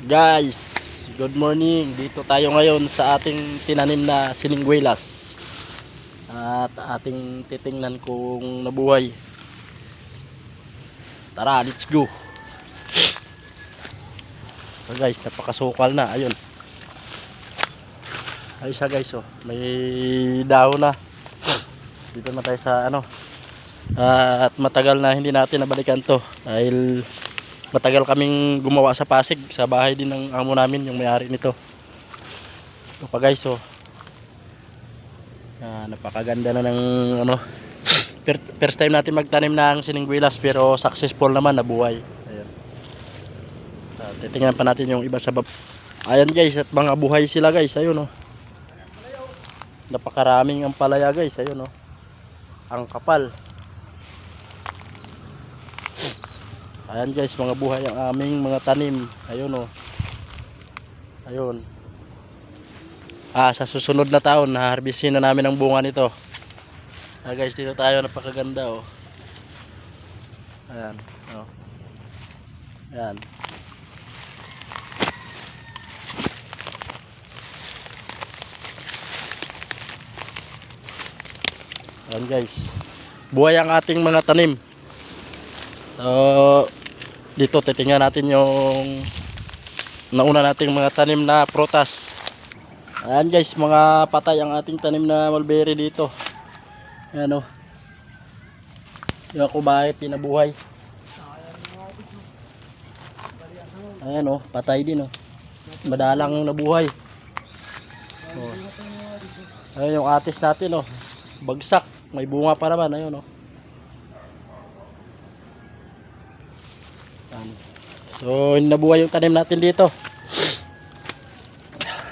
Guys, good morning. Dito tayo ngayon sa ating tinanim na siningwelas. At ating titingnan kung nabuhay. Tara, let's go. So guys, napakasukal na. Ayun. Ayos na guys, oh. May dahon na. Dito na tayo sa ano. At matagal na hindi natin nabalikan to. Dahil matagal kaming gumawa sa Pasig, sa bahay din ng amo namin, yung may-ari nito. Ito pa guys, oh. Napakaganda na ng ano. First time natin magtanim ng siningwelas, pero successful naman, nabuhay. Ayan. Titingnan pa natin yung iba sa baba. Ayan guys, at mga buhay sila guys. Ayun, oh. Napakaraming ampalaya guys. Ayun, oh. Ang kapal. Ayan guys, mga buhay ang aming mga tanim. Ayun, oh. Ayun. Sa susunod na taon, harvestin na namin ang bunga nito. Guys, dito tayo, napakaganda, oh. Ayan, oh. Ayan. Ayan guys. Buhay ang ating mga tanim. Dito titingnan natin yung nauna nating mga tanim na prutas. Ayan guys, mga patay ang ating tanim na mulberry dito. Ayan, oh. Yung ako bakit pinabuhay. Ayan, oh, patay din, oh. Madalang nabuhay. Oh. Ayan yung atis natin, oh. Bagsak, may bunga pa naman. Ayun, oh. So nabuhay yung tanim natin dito.